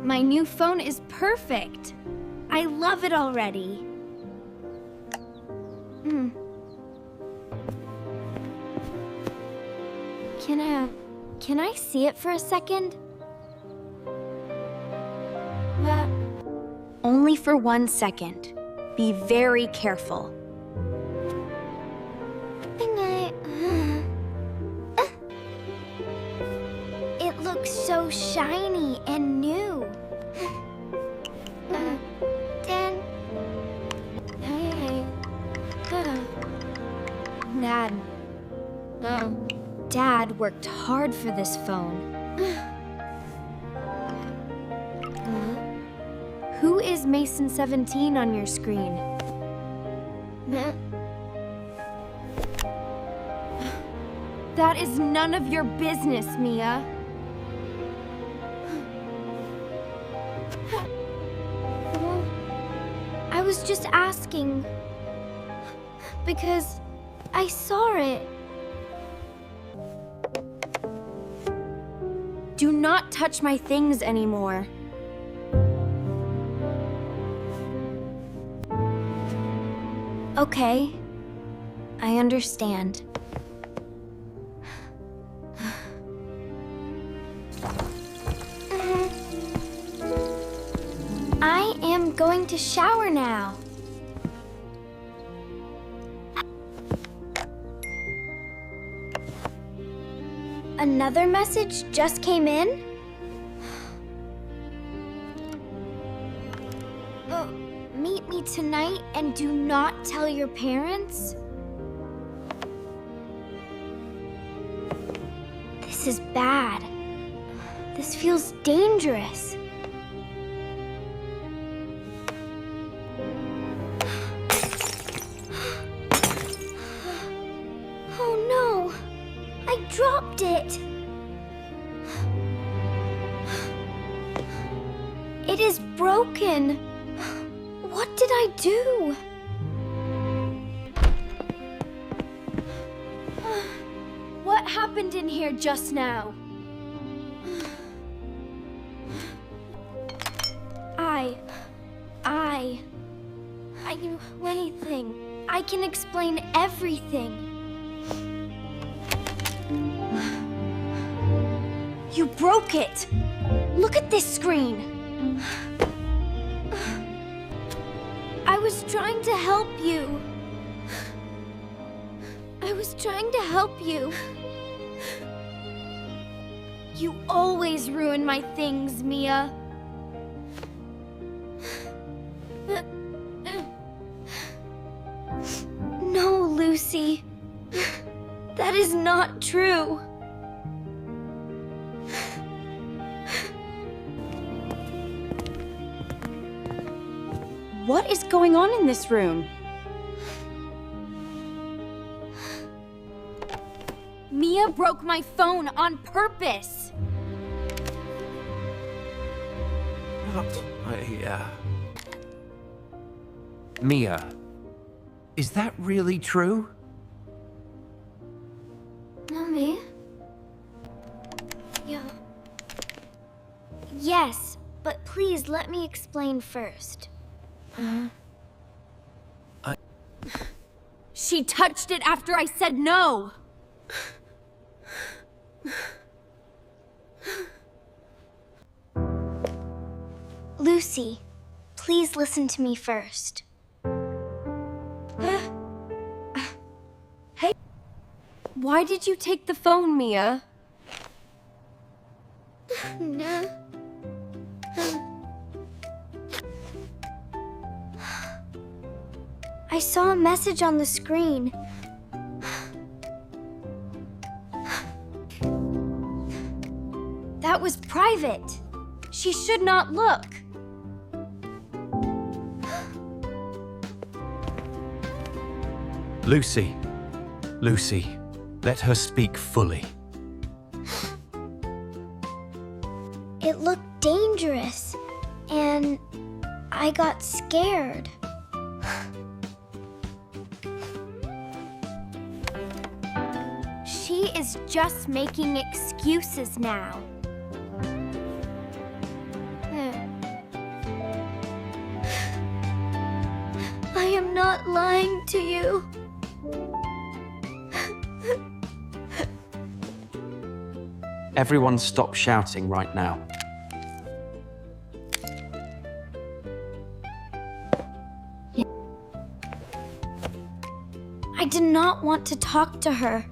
My new phone is perfect. I love it already. Can I see it for a second? Only for 1 second. Be very careful. It looks so shiny and new. Dad worked hard for this phone. Who is Mason 17 on your screen? That is none of your business, Mia. I was just asking because I saw it. Do not touch my things anymore. Okay, I understand. I am going to shower now. Another message just came in? Meet me tonight and do not tell your parents? This is bad. This feels dangerous. Oh no! I dropped it! It is broken. What did I do? What happened in here just now? I can do anything. I can explain everything. You broke it! Look at this screen! I was trying to help you. I was trying to help you. You always ruin my things, Mia. No, Lucy. That is not true. What is going on in this room? Mia broke my phone on purpose. Mia, is that really true? Mommy? Yeah. Yes, but please let me explain first. She touched it after I said no. Lucy, please listen to me first. Hey. Why did you take the phone, Mia? No. I saw a message on the screen. That was private. She should not look. Lucy, let her speak fully. It looked dangerous, and I got scared. She is just making excuses now. not lying to you. Everyone stop shouting right now. I did not want to talk to her.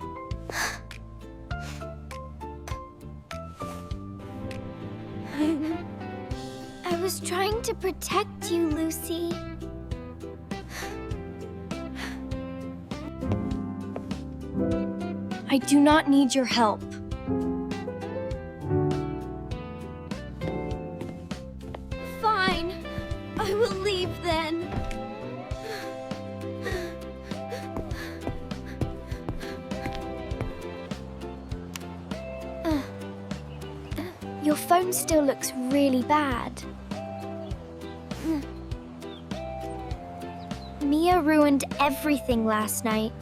I was trying to protect you, Lucy. I do not need your help. Fine. I will leave then. Your phone still looks really bad. Mia ruined everything last night.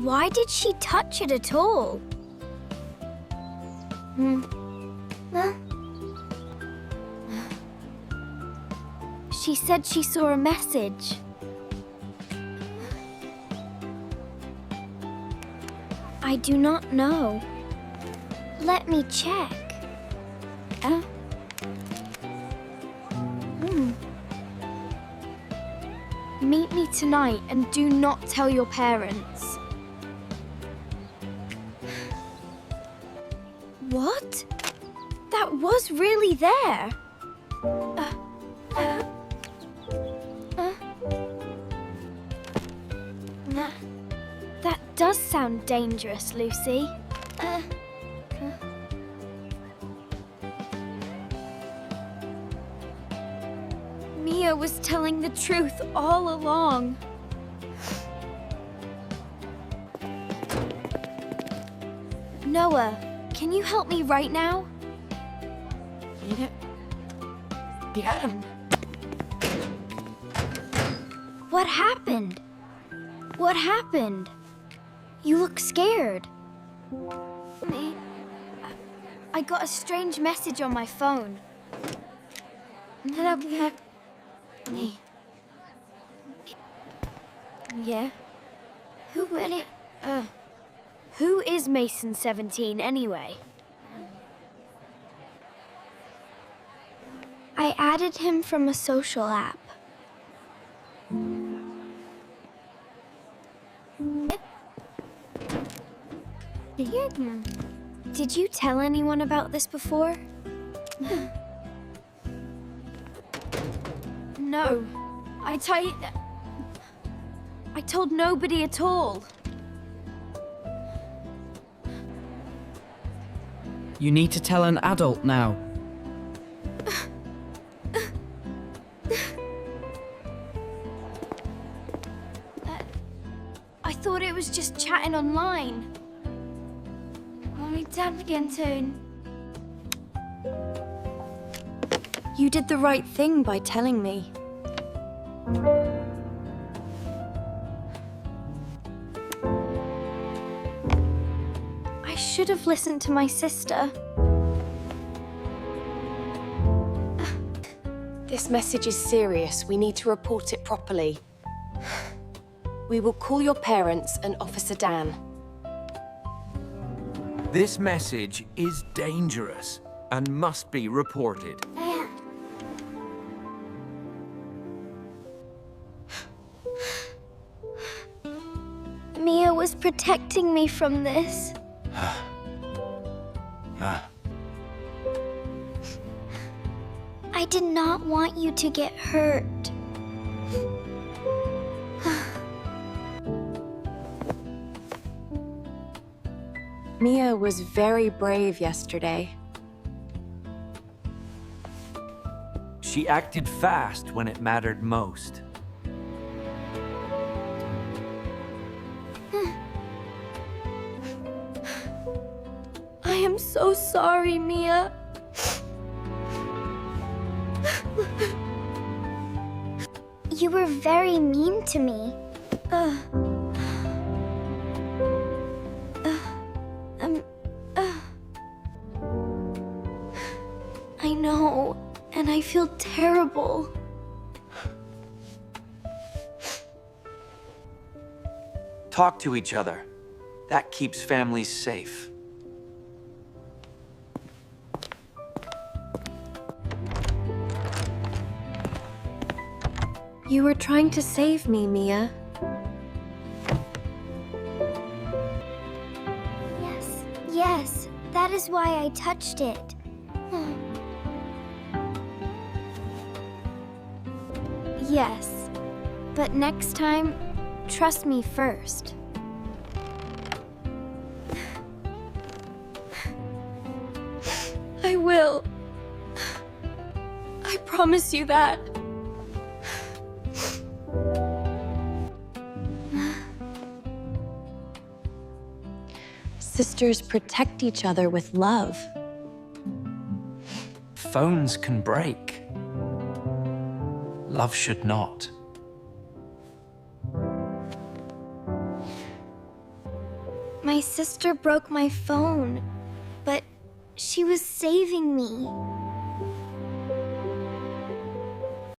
Why did she touch it at all? She said she saw a message. I do not know. Let me check. Meet me tonight and do not tell your parents. What? That was really there. That does sound dangerous, Lucy. Mia was telling the truth all along. Noah, can you help me right now? Yeah. What happened? What happened? You look scared. I got a strange message on my phone. Yeah? Who is Mason 17 anyway? I added him from a social app. Did you tell anyone about this before? No. I told nobody at all. You need to tell an adult now. I thought it was just chatting online. Dad again soon. You did the right thing by telling me. I should have listened to my sister. This message is serious. We need to report it properly. We will call your parents and Officer Dan. This message is dangerous and must be reported. Mia was protecting me from this. I did not want you to get hurt. Mia was very brave yesterday. She acted fast when it mattered most. I am so sorry, Mia. You were very mean to me. I feel terrible. Talk to each other. That keeps families safe. You were trying to save me, Mia. Yes, that is why I touched it. Yes, but next time, trust me first. I will. I promise you that. Sisters protect each other with love. Phones can break. Love should not. My sister broke my phone, but she was saving me.